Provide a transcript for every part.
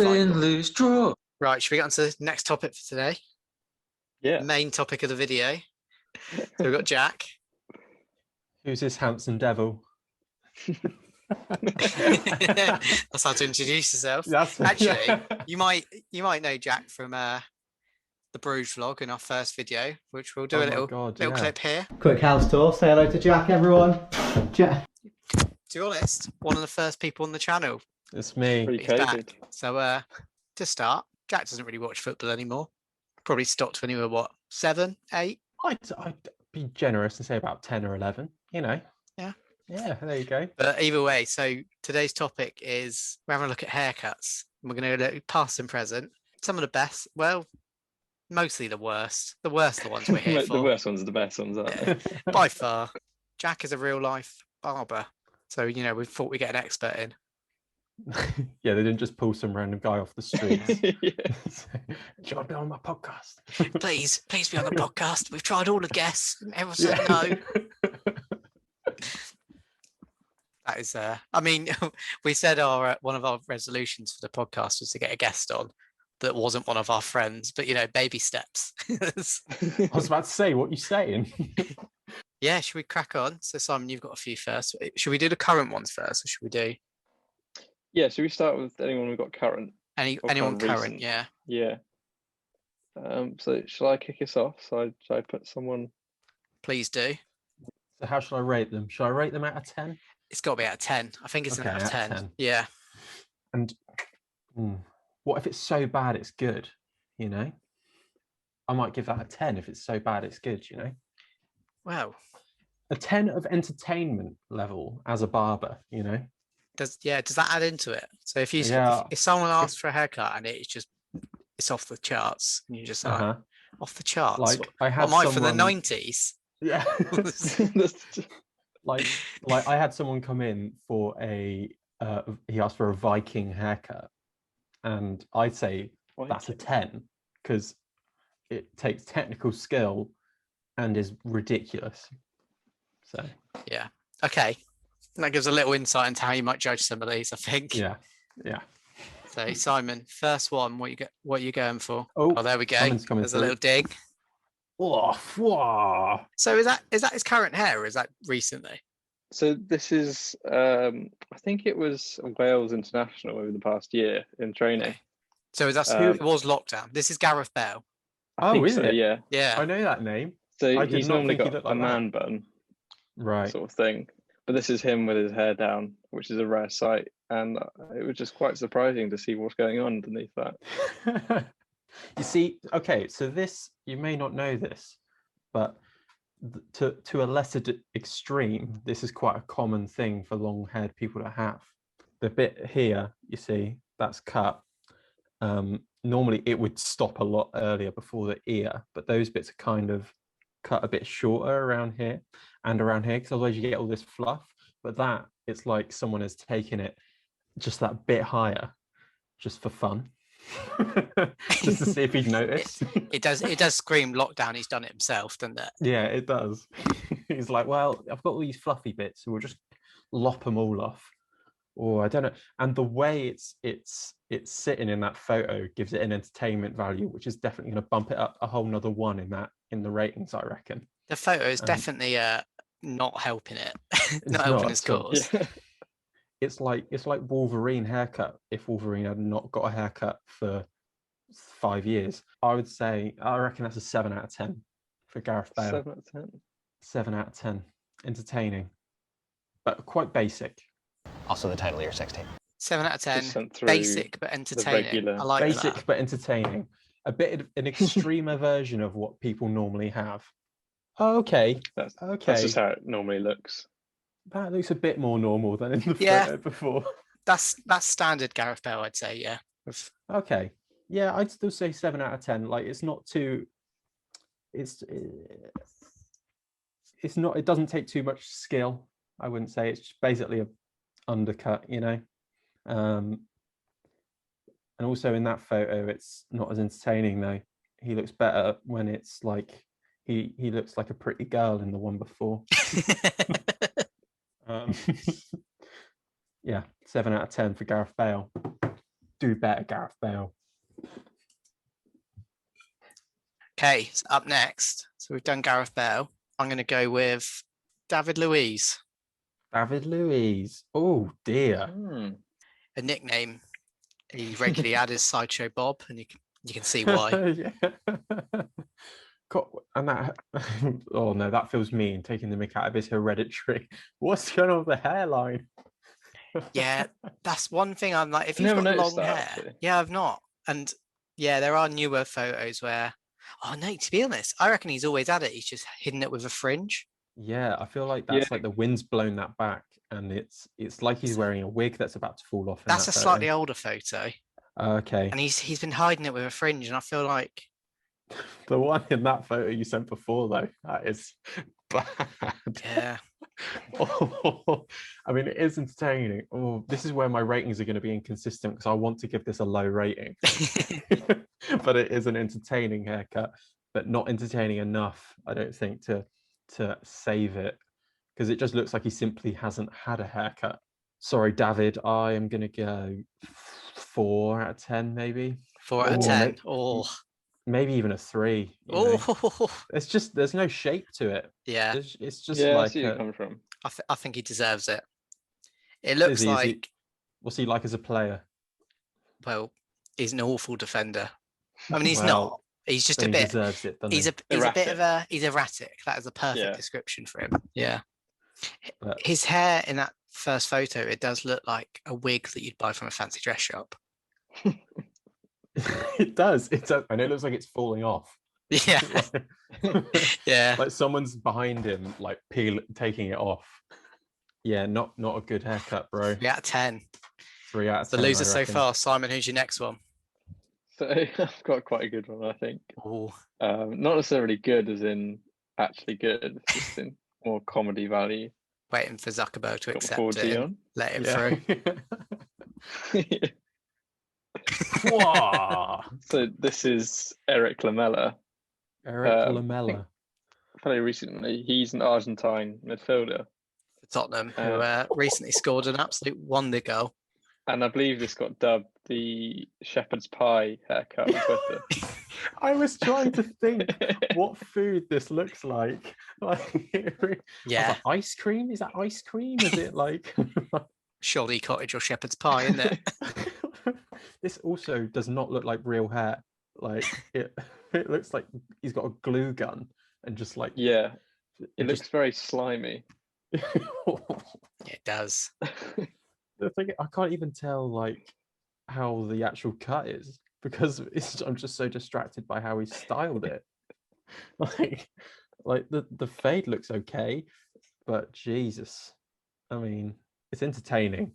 Win, lose, draw. Right, should we get on to the next topic for today? Yeah. Main topic of the video. So we've got Jack. Who's this handsome devil? That's how to introduce yourself. Actually, you might know Jack from the Bruges vlog in our first video, which we'll do a little clip here. Quick house tour. Say hello to Jack, everyone. Jack. To be honest, one of the first people on the channel. It's me. He's back. So to start, Jack doesn't really watch football anymore. Probably stopped when you were what, 7, 8? I'd be generous and say about 10 or 11. You know. Yeah, there you go. But either way, so today's topic is we're having a look at haircuts. We're going to look past and present. Some of the best, well, mostly the worst. The worst are the ones we're here for. The worst ones are the best ones, aren't they? By far. Jack is a real life barber. So, you know, we thought we'd get an expert in. Yeah, they didn't just pull some random guy off the street. Yeah. Do you want to be on my podcast? Please be on the podcast. We've tried all the guests and everyone said no. That is, I mean, we said our one of our resolutions for the podcast was to get a guest on that wasn't one of our friends, but, you know, baby steps. I was about to say, what are you saying? Yeah, should we crack on? So, Simon, you've got a few first. Should we do the current ones first, or should we do? Yeah, should we start with anyone we've got current? Anyone current, yeah. Yeah. So, shall I kick us off? Shall I put someone? Please do. So how should I rate them? Should I rate them out of 10? It's got to be out of 10. I think it's an out of 10. Yeah. And what if it's so bad it's good, you know? I might give that a 10 if it's so bad it's good, you know? Wow. A 10 of entertainment level as a barber, you know? Does that add into it? So if someone asks for a haircut and it's off the charts, and you're just like, off the charts? Like I had for the 90s. Yeah. like I had someone come in for he asked for a Viking haircut, and I'd say that's a 10 because it takes technical skill and is ridiculous. So yeah, okay, that gives a little insight into how you might judge some of these, I think. Yeah. So Simon, first one, what are you going for? Oh, there we go. There's a little dig. Whoa. So is that his current hair, or is that recently? So this is, I think it was Wales International over the past year in training. Okay. So is that it was lockdown? This is Gareth Bale. Oh, is it? Yeah. Yeah. I know that name. So he's normally got a man bun, right, sort of thing. But this is him with his hair down, which is a rare sight, and it was just quite surprising to see what's going on underneath that. You see, okay, so this, you may not know this, but to a lesser extreme, this is quite a common thing for long-haired people to have. The bit here, you see, that's cut. Normally it would stop a lot earlier before the ear, but those bits are kind of cut a bit shorter around here and around here, because otherwise you get all this fluff. But that, it's like someone has taken it just that bit higher, just for fun. Just to see if he'd noticed. It does scream lockdown. He's done it himself, doesn't it? Yeah, it does. He's like, well, I've got all these fluffy bits, so we'll just lop them all off. Or I don't know. And the way it's sitting in that photo gives it an entertainment value, which is definitely going to bump it up a whole nother one in the ratings, I reckon. The photo is definitely not helping it. Not helping his cause. Yeah. It's like Wolverine haircut. If Wolverine had not got a haircut for 5 years, I reckon that's a 7 out of 10 for Gareth Bale. 7 out of 10. 7 out of 10. Entertaining, but quite basic. Also the title of your sex tape. 7 out of 10. Basic but entertaining. I like basic that. But entertaining. A bit of an extremer version of what people normally have. Okay. That's just how it normally looks. That looks a bit more normal than in the photo before. That's standard Gareth Bale, I'd say, yeah. Okay. Yeah, I'd still say 7 out of 10. Like, it's not too... It's not... It doesn't take too much skill, I wouldn't say. It's just basically a undercut, you know? And also in that photo, it's not as entertaining, though. He looks better when it's like... He looks like a pretty girl in the one before. Yeah, 7 out of 10 for Gareth Bale. do better, Gareth Bale. Okay, so up next. So we've done Gareth Bale. I'm going to go with David Luiz, David Luiz. Oh dear. Hmm. a nickname he regularly had is Sideshow Bob, and you can see why. Yeah. And that, oh no, that feels mean, taking the mick out of his Hereditary. What's going on with the hairline? Yeah, that's one thing I'm like, if I you've never got noticed long that, hair, actually. yeah, I've not. And yeah, there are newer photos where, oh no, to be honest, I reckon he's always had it. He's just hidden it with a fringe. Yeah, I feel like Yeah. that's like the wind's blown that back, and it's like he's wearing a wig that's about to fall off in That's that a photo. slightly older photo, Okay. and he's been hiding it with a fringe, and I feel like, The one in that photo you sent before, though, that is bad. yeah, Oh, I mean, it is entertaining. Oh, this is where my ratings are going to be inconsistent because I want to give this a low rating. But it is an entertaining haircut, but not entertaining enough, I don't think, to save it, because it just looks like he simply hasn't had a haircut. Sorry, David, I am going to go 4 out of 10, maybe. 4 out of Or 10. Oh, maybe even a 3. You know? oh, It's just, there's no shape to it. yeah. It's just Yeah, I like see where you're coming from. I think he deserves it. It looks like, what's he like as a player? well, he's an awful defender. I mean, he's Well, not. He's just then a he bit. deserves it, doesn't He's he? a bit of a. He's erratic. That is a perfect Yeah. description for him. Yeah. But His hair in that first photo, it does look like a wig that you'd buy from a fancy dress shop. it does. And it looks like it's falling off. Yeah. Yeah. Like someone's behind him, like taking it off. Yeah, not a good haircut, bro. 3 out of 10. 3 out of The 10. loser I so reckon. far. Simon, who's your next one? So I've got quite a good one, I think. Oh, Not necessarily good as in actually good, just in more comedy value. waiting for Zuckerberg to Got accept forward it. to you And on. let it Yeah. through. Whoa. So this is Eric Lamela. Eric I think Lamela. fairly recently. He's an Argentine midfielder. For Tottenham, who recently scored an absolute wonder goal. And I believe this got dubbed the shepherd's pie haircut on Twitter. I was trying to think what food this looks like. Yeah. Like, ice cream? Is that ice cream? Is it like Surely cottage or shepherd's pie, isn't it? This also does not look like real hair. Like it looks like he's got a glue gun and just like Yeah, it looks very slimy. It does. The thing, I can't even tell like how the actual cut is because I'm just so distracted by how he styled it. Like the fade looks okay, but Jesus, I mean, it's entertaining.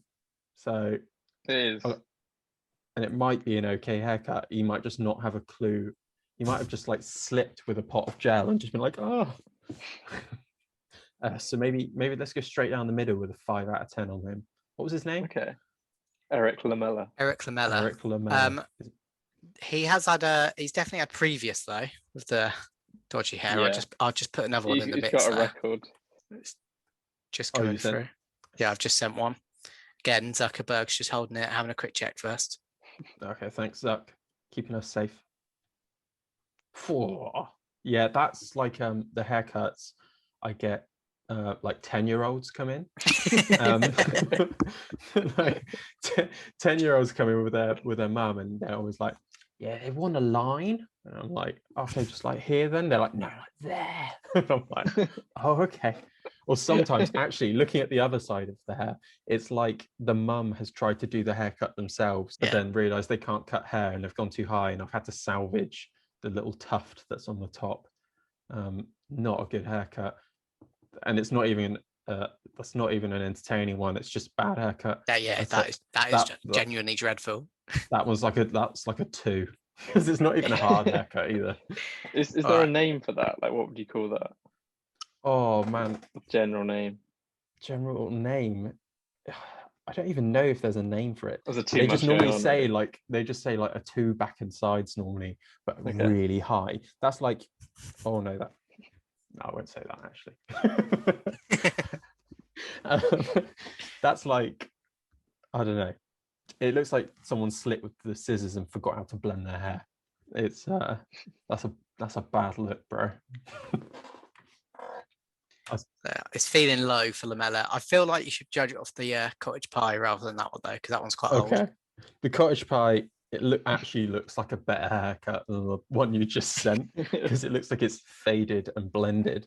So It is. and it might be an okay haircut. He might just not have a clue. He might have just like slipped with a pot of gel and just been like, oh. So maybe let's go straight down the middle with a 5 out of 10 on him. What was his name? Okay. Eric Lamela. Eric Lamela. Eric Lamela. He's definitely had previous though with the dodgy hair. Yeah. I'll just put another one in the He's mix got a there. record. It's just Oh, you coming sent- through. Yeah, I've just sent one. Again, Zuckerberg's just holding it, having a quick check first. Okay, thanks, Zuck. Keeping us safe. Yeah, that's like the haircuts I get like 10-year-olds come in. Like 10-year-olds come in with their mum and they're always like, yeah, they want a line. And I'm like, okay, just like here then. They're like, no, like there. And I'm like, oh, okay. Or sometimes actually looking at the other side of the hair, it's like the mum has tried to do the haircut themselves, but then realized they can't cut hair and they've gone too high, and I've had to salvage the little tuft that's on the top. Not a good haircut, and it's not even that's not even an entertaining one. It's just bad haircut. That is genuinely dreadful. That's like a 2 because it's not even a hard haircut either. Is there a name for that? Like, what would you call that? Oh man, General name. General name. I don't even know if there's a name for it. They just normally say like a 2 back and sides normally, but really high. That's like, oh no, I won't say that actually. That's like, I don't know. It looks like someone slipped with the scissors and forgot how to blend their hair. It's that's a bad look, bro. It's feeling low for Lamella. I feel like you should judge it off the cottage pie rather than that one though, because that one's quite old. The cottage pie, actually looks like a better haircut than the one you just sent, because it looks like it's faded and blended,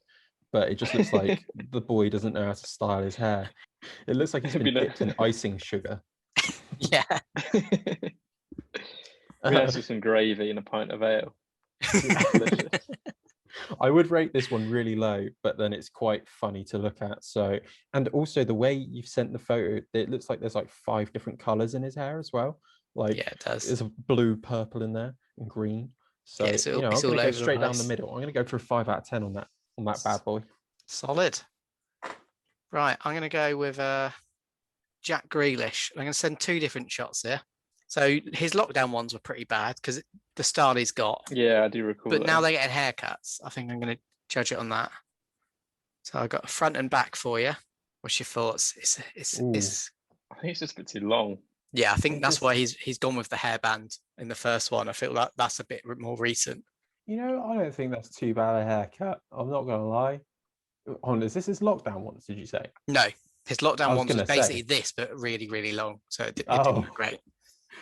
but it just looks like the boy doesn't know how to style his hair. It looks like he's been dipped in icing sugar. Yeah. Nice with some gravy and a pint of ale. Delicious. I would rate this one really low, but then it's quite funny to look at. So, and also the way you've sent the photo, it looks like there's like 5 different colors in his hair as well. Like, yeah, it does. There's a blue, purple in there, and green. So, Yeah, so you know, I'm it's going all to go over the straight down the place. middle. I'm going to go for a 5 out of 10 on that bad boy. Solid. Right, I'm going to go with Jack Grealish. I'm going to send 2 different shots here. So his lockdown ones were pretty bad because the style he's got. Yeah, I do recall. But now they're getting haircuts. I think I'm going to judge it on that. So I've got front and back for you. What's your thoughts? It's I think it's just a bit too long. Yeah, I think that's why he's gone with the hairband in the first one. I feel like that's a bit more recent. You know, I don't think that's too bad a haircut. I'm not going to lie. Is this his lockdown ones, did you say? No, his lockdown ones was basically say. this, but really, really long. So it didn't look great.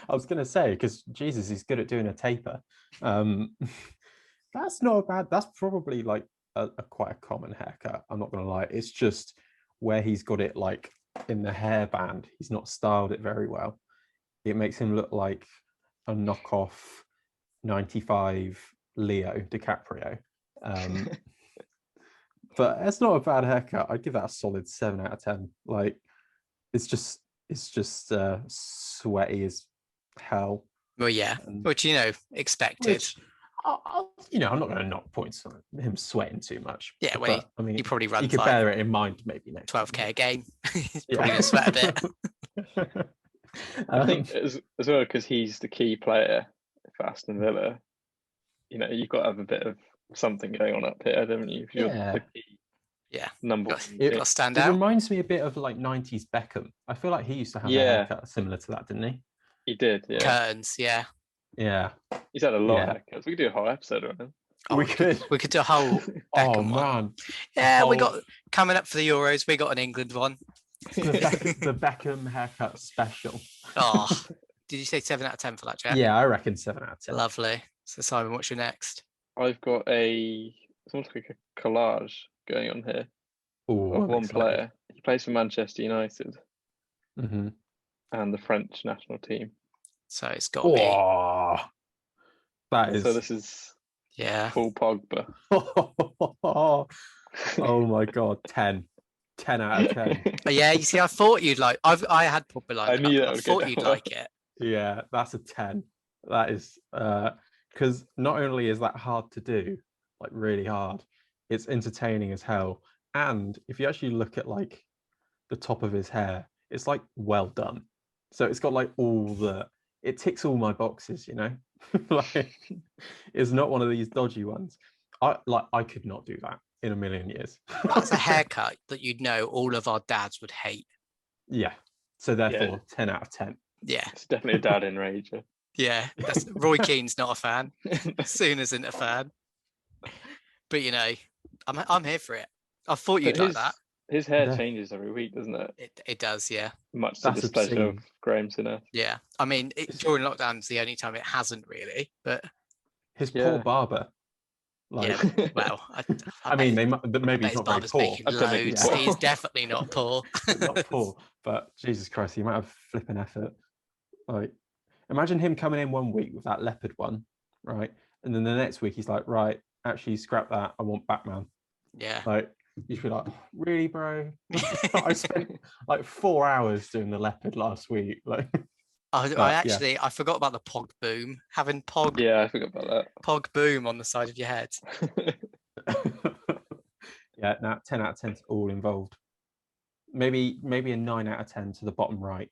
I was going to say, because Jesus, he's good at doing a taper. That's not bad. That's probably like a quite a common haircut. I'm not going to lie. It's just where he's got it like in the hairband. He's not styled it very well. It makes him look like a knockoff 95 Leo DiCaprio. But it's not a bad haircut. I'd give that a solid 7 out of 10. Like, it's just sweaty as hell. Well, yeah, which, you know, expected. I'm not going to knock points on him sweating too much. Yeah, well, I mean, he probably runs. You could bear it in mind, maybe next 12k a game. He's probably going to sweat a bit. I think as well, because he's the key player for Aston Villa. You know, you've got to have a bit of something going on up here, haven't you? If you're the key number one. It stand out. It reminds me a bit of like 90s Beckham. I feel like he used to have a haircut similar to that, didn't he? He did, yeah. Curtains, yeah. Yeah. He's had a lot of haircuts. We could do a whole episode on him. Oh, we could do a whole Beckham one. Yeah, we got coming up for the Euros. We got an England one. The Beckham haircut special. Oh, did you say 7 out of 10 for that, Jack? Yeah, I reckon 7 out of 10. Lovely. So Simon, what's your next? I've got it's almost like a collage going on here of one player. He plays for Manchester United and the French national team. So it's got to be. That is. So this is Paul Pogba. Oh my God, 10 out of 10. Yeah, you see, I thought you'd like. I had Pogba like. I knew that. I thought you'd like it. Yeah, that's a 10. That is because not only is that hard to do, like really hard, it's entertaining as hell. And if you actually look at like the top of his hair, it's like well done. So it's got like it ticks all my boxes, you know. Like, it's not one of these dodgy ones. I could not do that in a million years. That's a haircut that you'd know all of our dads would hate. Yeah. So therefore, 10 out of 10. Yeah, it's definitely a dad enrager. Yeah, Roy Keane's not a fan. Soon isn't a fan. But you know, I'm here for it. I thought you'd like that. His hair changes every week, doesn't it? It does, yeah. Much to the displeasure of Graham Sinner. Yeah, I mean, during lockdown's the only time it hasn't really. But his poor barber. Like, well, I mean, maybe he's not very poor. Loads. He's definitely not poor. Not poor, but Jesus Christ, the amount of flipping effort. Like, imagine him coming in one week with that leopard one, right? And then the next week he's like, right, actually scrap that. I want Batman. Yeah. Like, you should be like, really, bro? I spent like 4 hours doing the leopard last week. Like, I forgot about the Pog boom. Having Pog. Yeah, I forgot about that. Pog boom on the side of your head. Yeah, now 10 out of 10 all involved. Maybe a 9 out of 10 to the bottom right.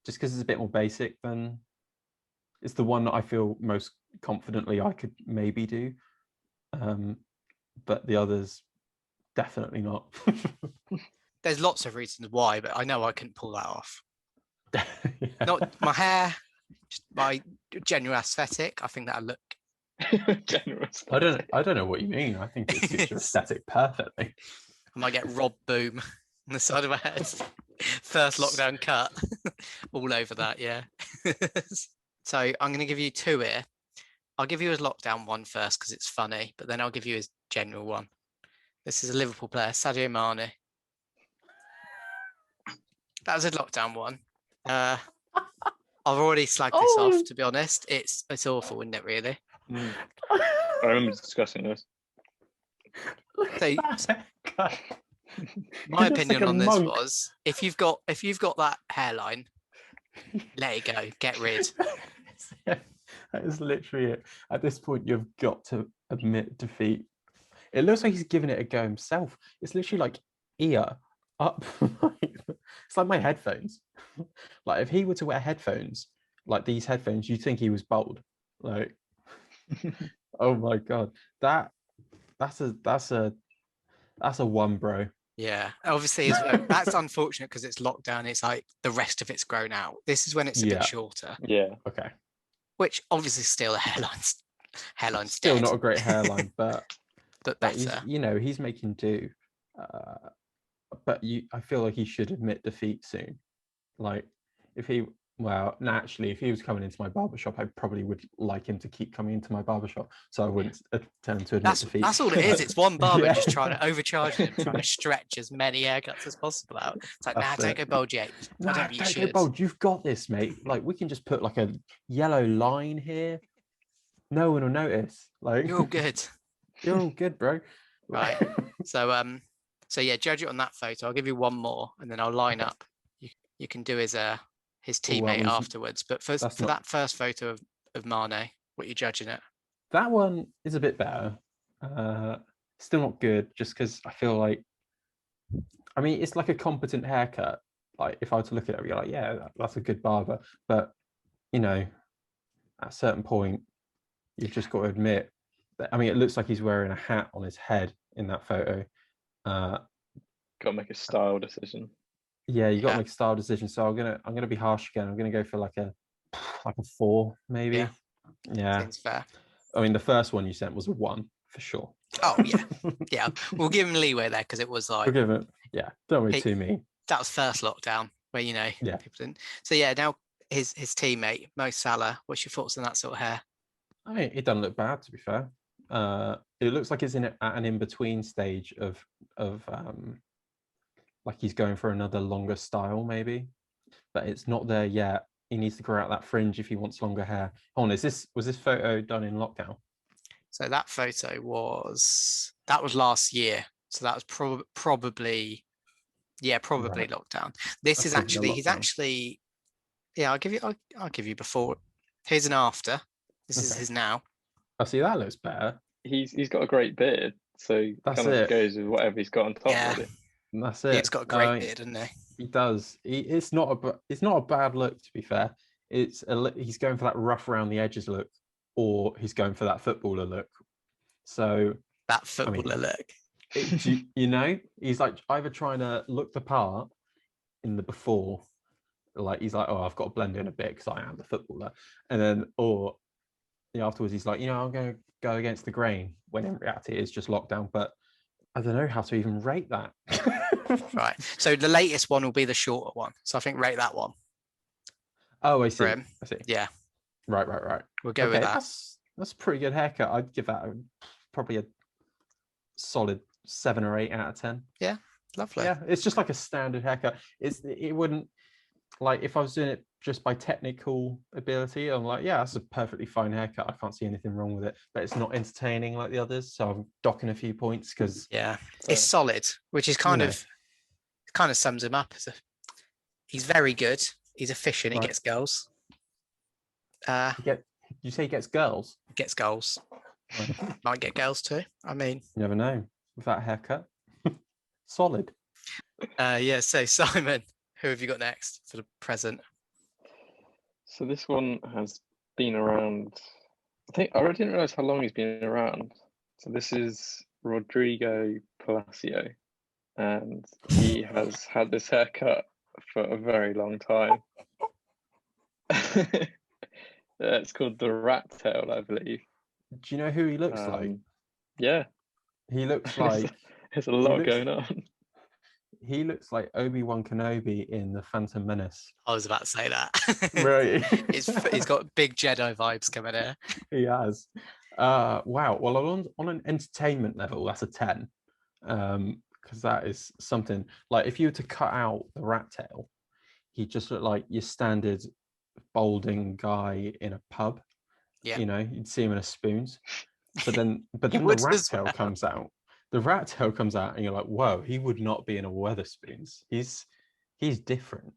Just because it's a bit more basic than it's the one that I feel most confidently I could maybe do. But the others, definitely not. There's lots of reasons why, but I know I couldn't pull that off. Yeah. Not my hair, just my general aesthetic. I think that'll look. Generous. I don't know what you mean. I think it suits your aesthetic perfectly. I might get Rob Boom on the side of my head. First lockdown cut. All over that, yeah. So I'm going to give you two here. I'll give you his lockdown one first because it's funny, but then I'll give you his general one. This is a Liverpool player, Sadio Mane. That was his lockdown one. I've already slagged this off, to be honest. It's awful, isn't it, really? I remember discussing this. So, my opinion on this was if you've got that hairline, let it go, get rid. Yeah, that is literally it. At this point, you've got to admit defeat. It looks like he's giving it a go himself. It's literally like ear up. It's like my headphones. Like if he were to wear headphones, like these headphones, you'd think he was bald. Like, oh my god, that's a one, bro. Yeah, obviously that's unfortunate because it's lockdown. It's like the rest of it's grown out. This is when it's a bit shorter. Yeah. Okay. Which obviously still a hairline's Still dead. not a great hairline, but better. He's making do. But I feel like he should admit defeat soon. Like if he if he was coming into my barbershop, I probably would like him to keep coming into my barbershop, so I wouldn't attempt to admit defeat. That's all it is. It's one barber just trying to overcharge him, trying to stretch as many haircuts as possible out. It's like, don't go bold yet. Don't go bold. You've got this, mate. Like we can just put like a yellow line here. No one will notice. Like you're all good. You're all good, bro. Right. So yeah, judge it on that photo. I'll give you one more, and then I'll line up. You can do his teammate afterwards. But for that first photo of Mane, what are you judging it? That one is a bit better. Still not good, just because I feel like, I mean, it's like a competent haircut. Like if I were to look at it, I'd be like, yeah, that's a good barber. But you know, at a certain point, you've just got to admit that. I mean, it looks like he's wearing a hat on his head in that photo. Got to make a style decision. Yeah, you got to make a style decision. So I'm gonna be harsh again. I'm gonna go for like a 4, maybe. Yeah. Seems fair. I mean, the first one you sent was a 1 for sure. Oh yeah, yeah. We'll give him leeway there because it was like. We'll give it. Yeah, don't be too mean. That was first lockdown where people didn't. So yeah, now his teammate Mo Salah. What's your thoughts on that sort of hair? I mean, it doesn't look bad, to be fair. It looks like it's at an in-between stage of like he's going for another longer style, maybe, but it's not there yet. He needs to grow out that fringe if he wants longer hair. Hold on, was this photo done in lockdown? So that photo was last year. So that was probably lockdown. This is actually I'll give you before. Here's an after. This is his now. I see, that looks better. He's got a great beard, so that's kind of goes with whatever he's got on top. Yeah. Really. And that's it. He's got a great beard, doesn't he? He does. It's not a bad look, to be fair. He's going for that rough around the edges look, or he's going for that footballer look. So that footballer look. He's like either trying to look the part in the before, like he's like, oh, I've got to blend in a bit because I am the footballer, and then afterwards he's like, I'm going to go against the grain, when in reality it's just lockdown. But I don't know how to even rate that. Right. So the latest one will be the shorter one. So I think rate that one. Oh, I see. I see. Yeah. Right. We'll go with that. That's a pretty good haircut. I'd give that probably a solid 7 or 8 out of 10. Yeah. Lovely. Yeah. It's just like a standard haircut. It wouldn't, like, if I was doing it just by technical ability, I'm like, yeah, that's a perfectly fine haircut. I can't see anything wrong with it, but it's not entertaining like the others. So I'm docking a few points because it's solid, which is kind of sums him up as he's very good. He's efficient. Right. He gets goals. You say he gets girls? Gets goals. Right. Might get girls too. I mean, you never know with that haircut. Solid. So Simon, who have you got next for the present? So this one has been around. I didn't realize how long he's been around. So this is Rodrigo Palacio, and he has had this haircut for a very long time. It's called the rat tail, I believe. Do you know who he looks like? Yeah, He looks like there's a lot going on. he looks like Obi-Wan Kenobi in The Phantom Menace. I was about to say that. Right. He's got big Jedi vibes coming here. He has. Wow. Well, on an entertainment level, that's a 10. Because that is something like if you were to cut out the rat tail, he just looked like your standard balding guy in a pub. Yeah. You know, you'd see him in a spoons. But then the would rat as tail well. comes out. The rat tail comes out, and you're like, whoa, he would not be in a Weatherspoons. He's different.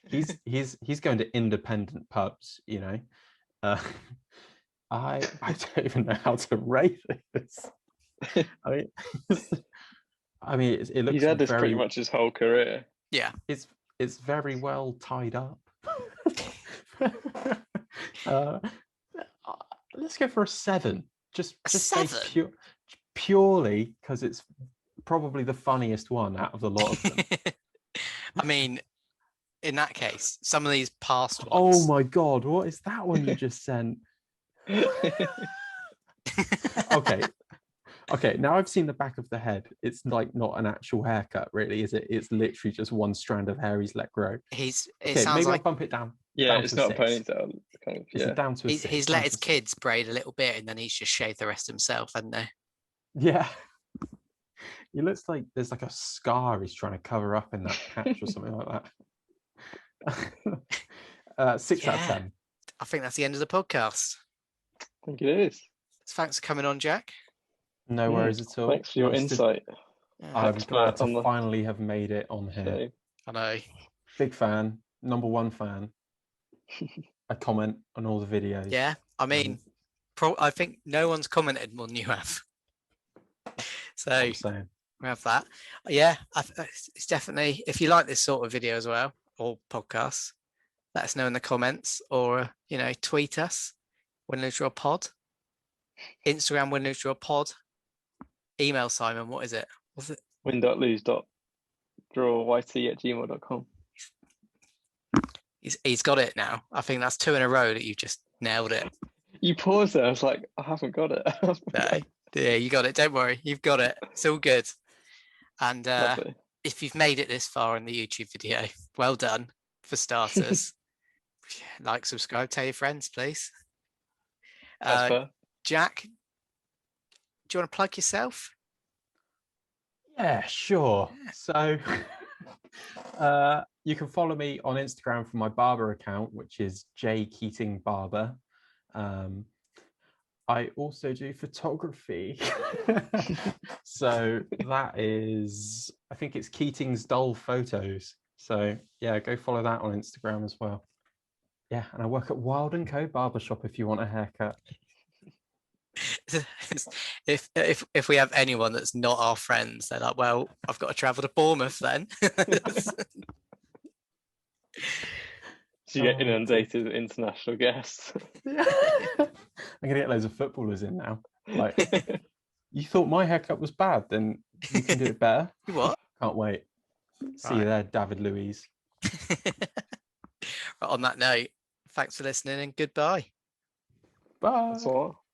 he's going to independent pubs, you know. I don't even know how to rate this. I mean, it looks. He's had this very, pretty much his whole career. Yeah. It's very well tied up. Let's go for a 7. Just based purely because it's probably the funniest one out of the lot of them. I mean, in that case, some of these past ones. Oh my god, what is that one you just sent? Okay, now I've seen the back of the head. It's like not an actual haircut, really, is it? It's literally just one strand of hair he's let grow. It Okay, sounds maybe like I'll bump it down. Yeah, down it's to a not a 6. ponytail. Kind of, It's yeah. down to a 6. he's down let to his a 6. kids braid a little bit and then he's just shaved the rest himself, hasn't he? Yeah. He looks like there's like a scar he's trying to cover up in that patch or something like that. 6 out of 10. I think that's the end of the podcast. I think it is. Thanks for coming on, Jack. No worries at all. Thanks for your insight. I'm glad to on the finally have made it on here. show. I know. Big fan, number 1 fan. I comment on all the videos. Yeah, I mean, I think no one's commented more than you have. So I'm saying. we have that. Yeah, it's definitely, if you like this sort of video as well, or podcasts, let us know in the comments, or tweet us, WinLoseDrawPod, Instagram WinLoseDrawPod, email Simon. What is it? What's it? win.lose.drawyt@gmail.com. He's got it now. I think that's 2 in a row that you've just nailed it. You paused there. I was like, I haven't got it. No, yeah, you got it. Don't worry, you've got it. It's all good. And if you've made it this far in the YouTube video, well done for starters. Like, subscribe, tell your friends, please. Jack, do you want to plug yourself? Yeah, sure. So you can follow me on Instagram from my Barber account, which is J Keating Barber. I also do photography. So that is, I think it's Keating's Dull Photos. So yeah, go follow that on Instagram as well. Yeah, and I work at Wild & Co Barbershop if you want a haircut. If we have anyone that's not our friends, they're like, well, I've got to travel to Bournemouth then. So you get inundated with international guests. Yeah. I'm gonna get loads of footballers in now. Like, you thought my haircut was bad, then you can do it better. What? Can't wait. See you there, David Luiz. On that note, thanks for listening and goodbye. Bye. That's all.